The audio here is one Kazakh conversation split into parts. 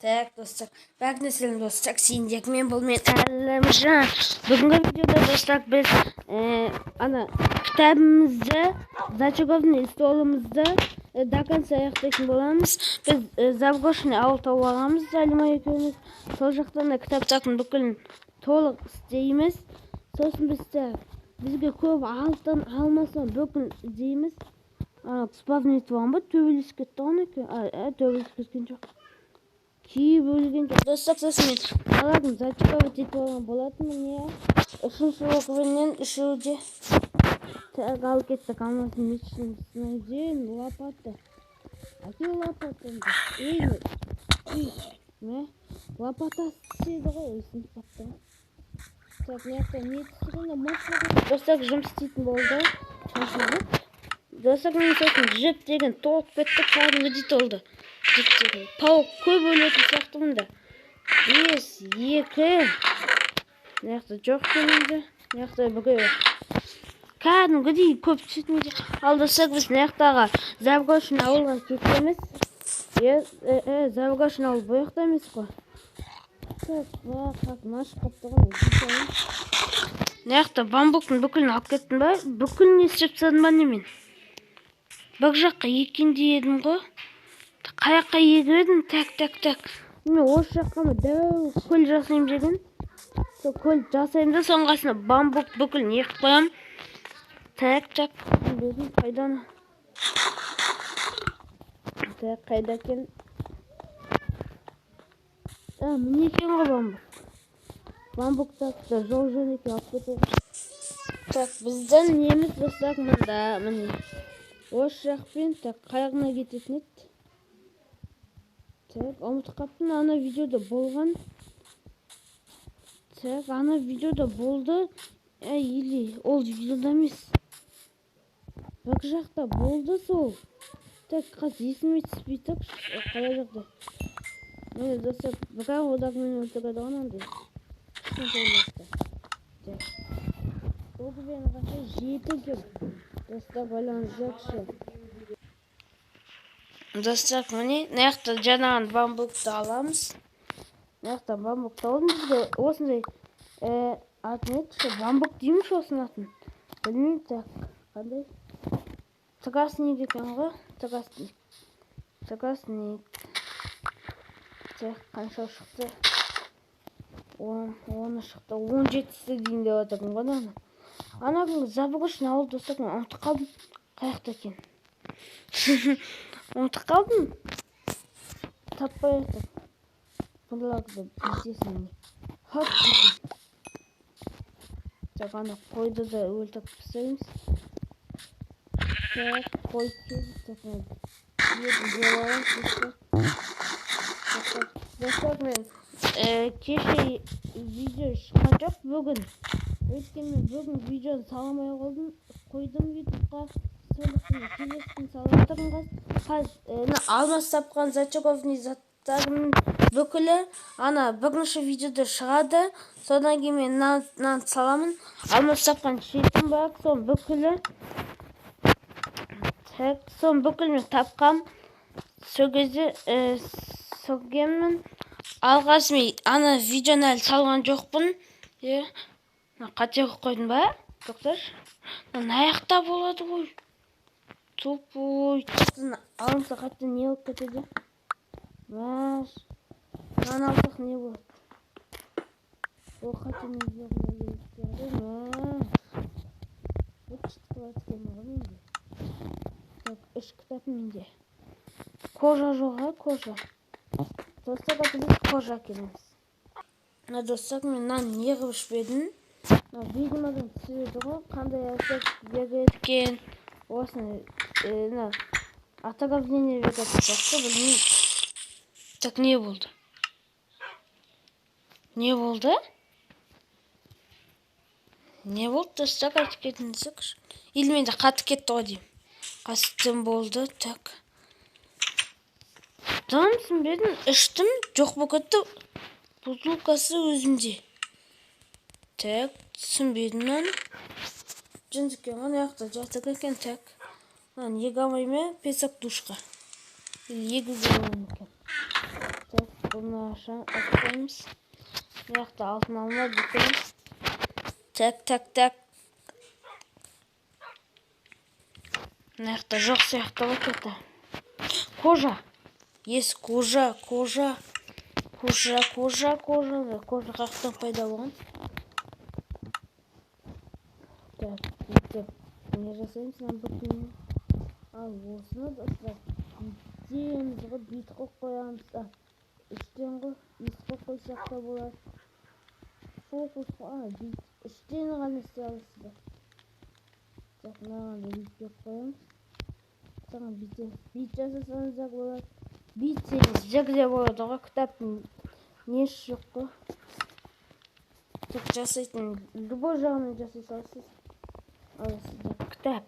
Так, достар, бәріне сәлем достар, сендек мен бұл мен Әлімжан. Бүгінгі видеода достар біз ана кітабымызды, зачаговный столымызды до конца аяқтайтын боламыз. Біз Завгошный ауыл тауып аламыз, Әлима екеуміз. Сол жақтан да кітаптардың бүкілін толық істейміз. Сосын бізге көп алтын алмасам бүкіл іздейміз. Спавнет вам ба, төбелес кетті ғана екен. Төбелес кеткен жоқ. Кейіп өлген жоқ. Достар, сосын мен алардың зачаговать етіп алған болатынмын, үшінші оқуменен үшеуде. Так, алып кеттік, алмасын мешісін дейін, лопата. Әке лопатамды? Лопата істеді ғой, өсін қапты. Так, не түсіргенде машина. Достар, жұмыс істейтін болды. Шашылдық. Достар, мен сосын жіп деген толып кетті, кәдімгі дейді олды. Жіп деген. Пауық көп өлетін сияқты мұнда. 5, 2. Неқті жоқ кенімді. Неқті бүге бар. Кәдімгі дейді көп түсетімде. Ал достар, біз неқтаға Завгошный ауылға кетеміз. Завгошный ауыл бұяқта емес қой. Так, маш қаптығын өтіп. Неқті бамбуктың бүкілін алып кеттім ба? Бүкілін естіп садым ба немен? Бір жаққа екенде едім ғой. Қаяққа егіп едім, так. Мен осы жаққа ма дәу көл жасайым деген. Сол көл жасайым да соның қасына бамбук бүкілін егіп қоям. Так. Бердім қайданы. Так, қайда екен? Міне екен ғой бамбук. Бамбук тақты жол жөнеке алып кетеді. Так, біздің неміз достар мұнда, міне. Осы жақпен, так, қайғына кететін еді. Так, ұмытып қаптым, ана видеода болған. Так, ана видеода болды. Или ол видеода емес. Бір жақта болды сол. Так, қазір есіме түспей так, қалай жақта. Міне достар, бірақ одағы мен өлтіреді ғанандай. Так. Ол күбені қаша 7 кеп. Достар, байланыс жақшы. Достар, міне, неқті жанаған бамбукты аламыз. Неқті бамбукты алдым бізге осындай атын еді, бамбук дейміз осын атын. Білмейм, так, қандай? Тростник екен ғой, тростник. Так, қанша шықты? 10 шықты, 17-сі дейін деп отырмын ғой ана. Ана күнгі Завгошный ауыл достар, мен ұмытып қалдым. Қаяқта екен? Ұмытып қалдым. Таппай отыр. Бұларды іздесін. Хоп. Так, ана қойды да өлтіріп тастаймыз. Так, қой келді. Достар, мен кеше видео шыққан жоқ бүгін. Өйткені мен бүгін видеоны саламай қойдым ютубқа. Сондықтан келесін салаттырмын. Қазір алмас тапқан зачаговный заттарымның бүкілі ана бірінші видеода шығады. Содан кейін мен нан саламын. Алмас тапқан шетім бар, сон бүкілі. Так, сон бүкіл мен тапқам. Сол кезде сұргенмін. Алғасы мен ана видеоны әлі салған жоқпын. Қате қойдым ба? Доктор? Аяқта болады ғой. Тупой. Алынса қате не болып кетеді? Мәш. Нан алсақ не болады? Ол қате не жоқ. Мәш. Өтшітіп өткен ғой менде. Так, 3 кітап менде. Кожа жоға, кожа. Достар, біз кожа келеміз. Достар, мен нан не қып ішпедім. Видимадан түсіреді ғой, қандай әсет берген. Осыны, отравление берген сияқты, білмейм. Так, не болды? Не болды? Не болды, достар, қайтып кетіңізі күш. Или менде қатып кетті ғой дейм. Қасыптым болды, так. Дан түсінбедім, іштім, жоқ бұл кетті. Бутылкасы өзімде. Так, түсінбедім нан. Жынзыкен ғана яқты жатық екен, так. Нан ег алмай ме? Песок душқа. Или егуге оған екен. Так. Bunu aşağı atıyoruz. Yakta altın alma bitirelim. Tak. Yakta жоқ сияқты ғой кета. Кожа. Есть кожа. Кожа қақтан пайда болған. Так, бүйтіп. Не жасаймыз? Бүйтіп. Ал осыны достар. Бүйтеміз ғой. Бүйтіп қойып қоямыз. Үштен ғой. Үстіп қойсақ та болады. Фокус. Бүйтіп. Үштен ғана істей аласыздар. Так, мынаған да бүйтіп қоямыз. Саған бүйтіп жасасаңыз да болады. Бүйтсеңіз жігде болады ғой. Кітаптың несі жоқ қой. Так, жасайтын любой жағынан жасай саласыз. Аласыздар кітап.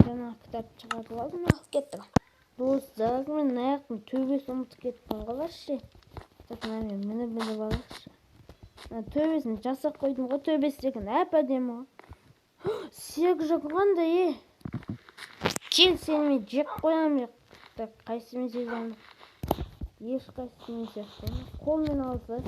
Жаңа кітап шығарып алдым, алып кеттім. Достар, мен аяқтың төбесі ұмытып кеттім ғой вообще. Так, мен мініп алайықшы. Төбесін жасап қойдым ғой, төбесі деген әп-әдемі ғой. Сүйек жаққандай, Кел сені жек қоямын. Так, қайсымен сеземін? Ешқайсымен сияқты. Қолмен алса.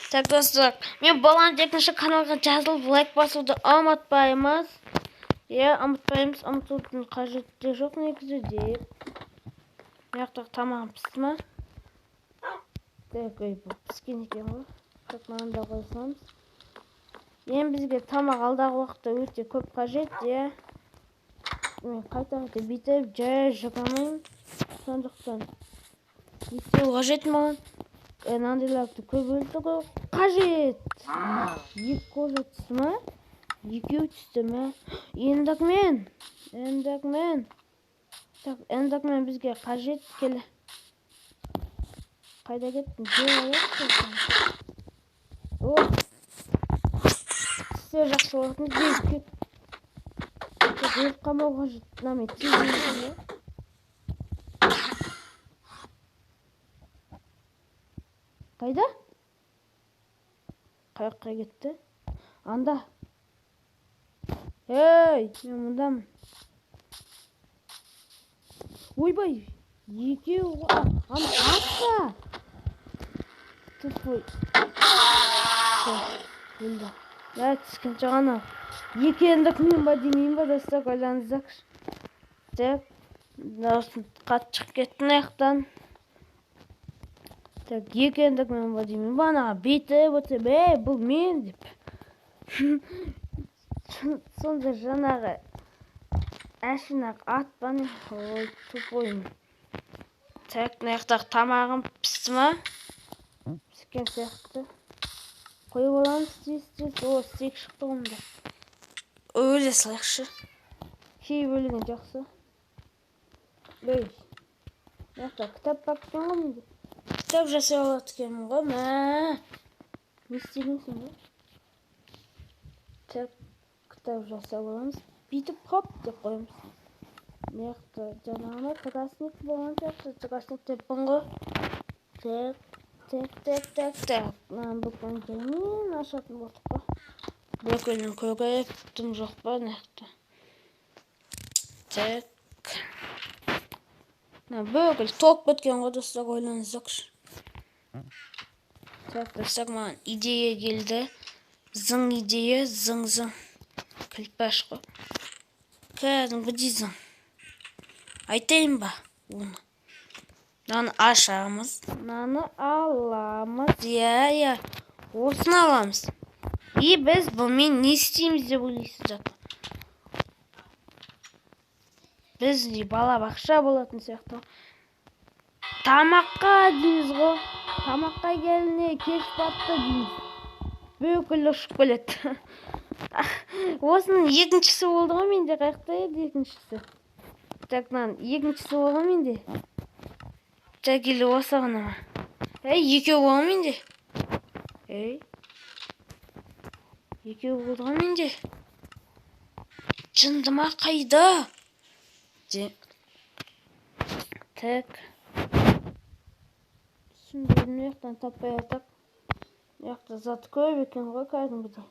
Так, достар, мен баланы екінші каналға жазылып лайк басуды ұмытпаймыз. Ұмытпаймыз. Ұмытудың қажеті жоқ негізі деп. Маяқтағы тамағым пісті ма? Так, бұл піскен екен ғой. Так, мынанда қойсамыз. Бізге тамақ алдағы уақытта өте көп қажет, Мен қайта бүйтіп жай жығамын. Сондықтан бүйтіп қажет маған. Нандайларды көп өлді ғой. Қажет. Екі кожа түсті ма? Екеу түсті ма? Эндокмен. Так, эндокмен бізге қажет келі. Қайда кеттің? Түсі жақсы болатын дейіп қамауға жұтынамай тезейді. Қайда? Қайыққа кетті? Анда. Мен мұндамын. Ойбай, екеу атқа. Тұтпой. Өлді. Түскен жағана. Екендік мен ба демейін ба достар, ойлаңыздақшы. Так, қат шығып кеттің аяқтан. Так, екендік мен ба демейін ба, анаға беті өтіп, бұл мен деп. Сонда жаңағы әшінақ ат баны. Ой, тупойым. Так, аяқтағы тамағым пісті ма? Піскен сияқты. Қойып оламыз тез. Стейк шықты ғымда. Өле салайықшы. Кей бөлген жақсы. Бөй. Яқта кітап баққан ғой менде. Кітап жасай алады кемін ғой. Не істегенсің ғой? Так, кітап жасай аламыз. Бүйтіп хоп деп қойымыз. Яқта жаңағына красник болған сияқты. Красник деппін ғой. Так. Бүкін келмен ашатын болдық па. Бүкінін көріп тұм жоқ па нәқті. Так. Бүкіл тоқ біткен ғой достар, ойлаңыздақшы. Так, достар, маған идея келді. Зың идея, зың. Кілпаш қой. Кәдімгі дейзің. Айтайын ба оны? Наны ашамыз. Наны аламыз. Осыны аламыз. Біз бұлмен не істейміз деп ойлайсыздар. Біз бала бақша болатын сияқты. Тамаққа дейміз ғой. Тамаққа келіне кеш батты дейміз. Бүкіл ұшып келеді. Осының екіншісі болды ғой менде. Қайықта еді екіншісі. Так, екіншісі болды ғой менде. Келі осығына ма? Екеу болды менде. Екеу болды ғой менде. Жынды ма қайда? Так. Түсіндерін аяқтан таппай атап. Аяқта зат көп екен ғой кәдімгідей.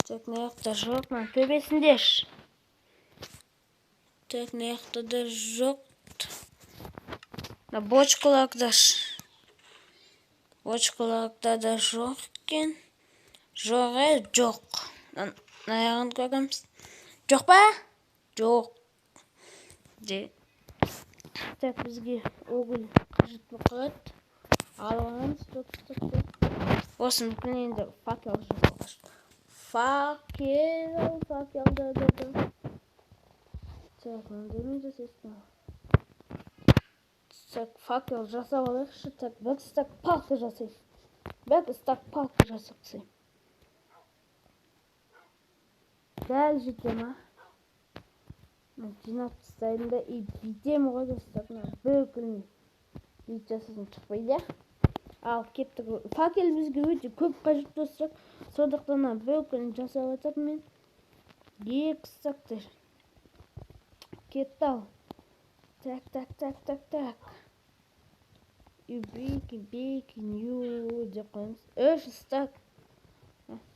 Так, аяқта жоқ. Төбесінде. Так, аяқта да жоқ. Бочкаларда да жоқ екен. Жоқ. Аяғын көреміз. Жоқ па? Жоқ. Так, бізге огыл қажет болып қалады. Алғанымыз. Осыны бүкіл енді факел жасалғаш. Факел. Так, мындай жасайсың. Так, факел жасап алайықшы. Так, бір стак палка жасайық. Дәл жете ма? Жинап тастаймын да и бүйтемін ғой достар. Бөкілмей. Бүйтіп жасасам шықпайды. Ал кеттік. Факел бізге өте көп қажет достар. Сондықтан бөкілін жасап жатырмын мен. 2 стактар. Кетті ал. Так. Бейкін, деп қойымыз. 3 стак.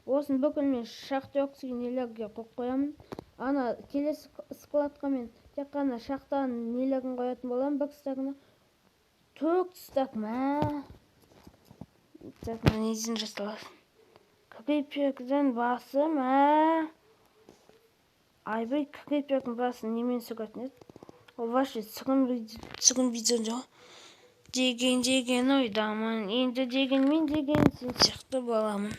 Осын бүкілмен шақты оксигенелерге қойып қоямын. Ана келесі складқа мен тек қана шақтаның нелерін қоятын боламын. Бір стагына 4 стак ма. Так, незін жасалады. Криппердің басы ма. Айбай криппердің басын немен сүретін еді. Ол вообще сүрін видеон жоқ. Деген ойдамын. Енді мен деген сен сияқты боламын.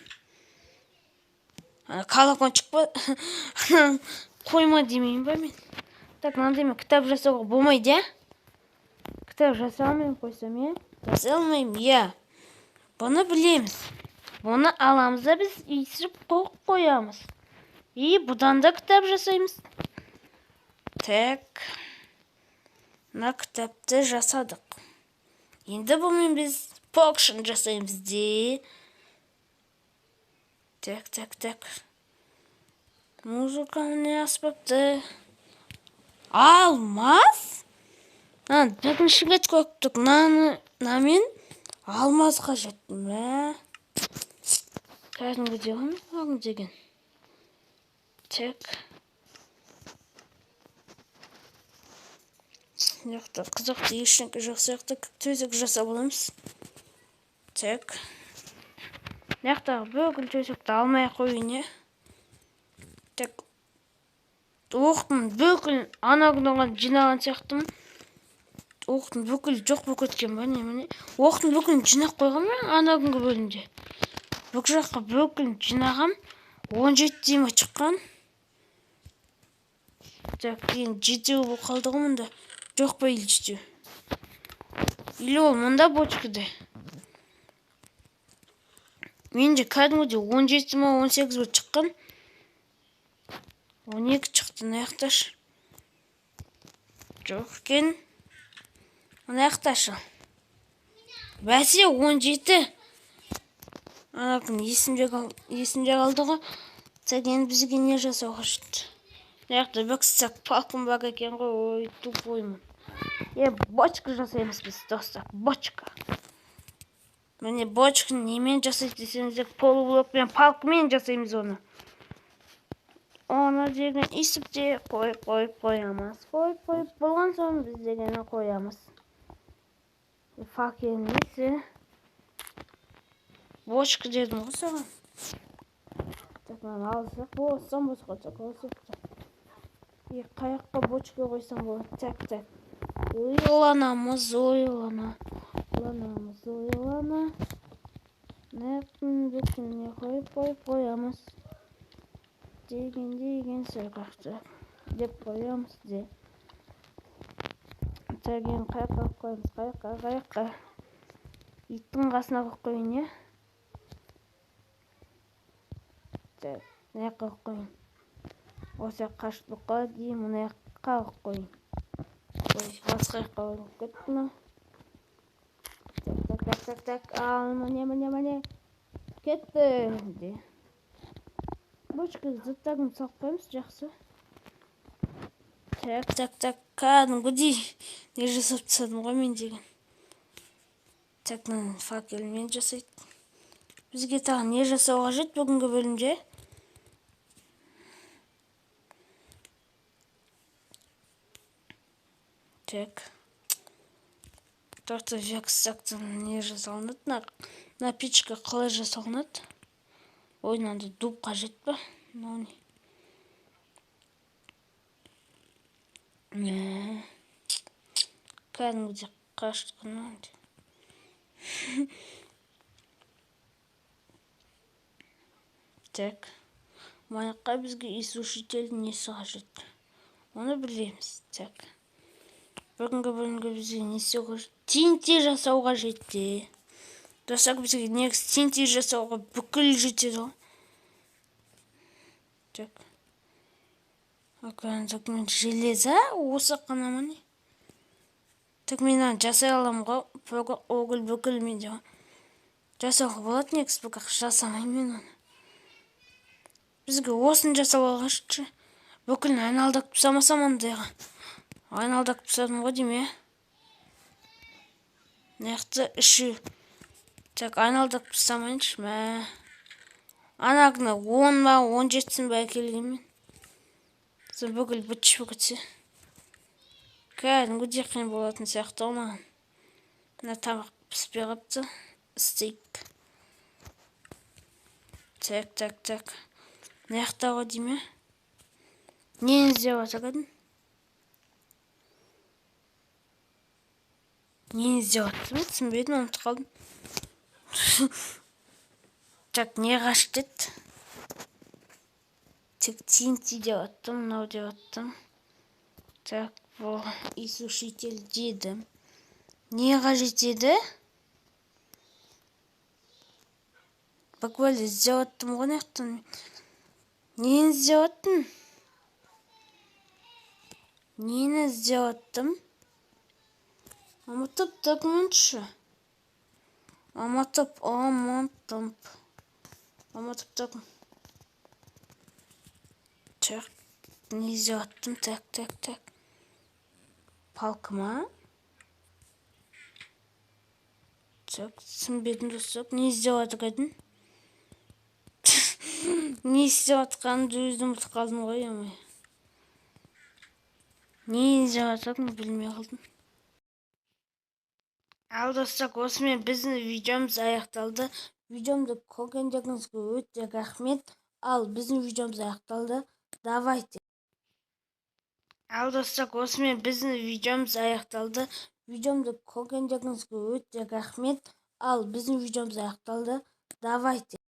Колокольчик па? Қойма демеймін ба мен? Так, мынандай мен кітап жасауға болмайды, я? Кітап жасалмайын қойсам, я? Жасалмайым, я. Бұны білеміз. Бұны аламыз да біз үйсіріп қоямыз. И бұдан да кітап жасаймыз. Так. Мына кітапты жасадық. Енді бұмен біз покшын жасаймыз де. Так. Музыканы аспапты. Алмаз? Бірінші рет көктік. Намен алмаз қажет. Мә? Кәдімгі деғым деген. Так. Қызықты ешінкі жоқ сияқты төсек жасап аламыз. Так. Яқтағы бөгіл төсекті алмай қойын, е. Так. Оқтың бөгіл анағын жинаған сияқтымын. Оқтың бөгіл жоқ бөк өткен ба, не? Оқтың бөгілін жинақ қойған мен анағынғы бөлінде. Бүк жаққа бөгілін жинағам 17 дейме шыққан. Так, кейін 7 бұл қалдығы мұнда. Жоқ па ел 7? Или ол мұнда бочкада. Менде кәдімгіде 17 ма 18 бұл шыққан. 12 шықты, аяқташы. Жоқ екен. Аяқташы. Бәсе 17. Анакын есімде қалды ғой. Так, енді бізге не жасауға жықты. Аяқта бір стак палкым бар екен ғой, ой, тупоймын. Бочка жасаймыз біз, достар, бочка. Міне бочканы немен жасайды десеңіздер, полублокпен, палкымен жасаймыз оны. Оны деген есіпте қоямыз. Болған соң біз дегені қоямыз. Факел несі? Бочка дедім ғой соған. Так, мен алсақ, болсам болсақ. Қаяққа бочка қойсам болады. Так. Ойланамыз. Бүкінне қойамыз. Деген сұрқақты деп қоямыз де. Тәген қаяққа қойамыз. Қаяққа. Иттің қасына қойын, е? Так, наяққа қойын. Осы қашып бұққа дейін мұны аяққа қойын. Басқа аяққа қойын көтті ма? Так. Ал, міне. Кетті. Бочка заттарын салып қойымыз, жақсы. Так. Кәдімгідей не жасап тастадым ғой мен деген. Так, факелмен жасайды. Бізге тағы не жасауға жет бүгінгі бөлімде? Так. Торта вексактан не жасалынады. Напичка қалай жасалынады? Ой, мынандай дуб қажет па? Кәдімгідей қашытқан. Так. Маяққа бізге иіссушитель несі қажет? Оны білеміз. Так. Бүгінгі бізге несі қажет? Тинти жасау қажет. Достар, бізге негізі тинти жасауға бүкіл жетеді ғой. Так. Так, мен железа осы қана ма не? Так, мен жасай аламын ғой. Огыл бүкіл менде ғой. Жасауға болады негізі, бірақ жасамаймын оны. Бізге осын жасауға қажет. Бүкіл айналдық тұсамасам ондайға. Айналдық тұсадым ғой дейме. Неқті үші. Так, айналдық тұсамайыншы мә. Анағына 10 ба, 17-сін ба әкелгенмен. Сол бүкіл бүтшіп кетсе. Кәдімгі қиын болатын сияқты маған. Мына тамақ піспей қапты. Стейк. Так. Неқті ғой дейме. Нені іздеп атырдың? Нені іздеп атырдың? Түсінбедім, ұмытып қалдым. Так, не қашты еді? Тек тинти деп аттым, мынау деп аттым. Так, бұл иіссушитель дедім. Не қажет еді? Бакуәлі іздеп аттым ғой неқтін. Нені іздеп аттың? Нені іздеп аттым? Ұмытып документші. Ұмытып документ. Так, не іздеп аттым? Так. Палка ма? Так, түсінбедім достар. Не іздеп атырдың? Не іздеп атқанымды өзім ұмытып қалдым ғой. Не іздеп атырдың білмей қалдым. Ал достар, осымен біздің видеомыз аяқталды. Видеомды көргендеріңізге өте рахмет. Ал біздің видеомыз аяқталды. Давайте. Ал достар, осымен біздің видеомыз аяқталды. Видеомды көргендеріңізге өте рахмет. Ал біздің видеомыз аяқталды. Давайте.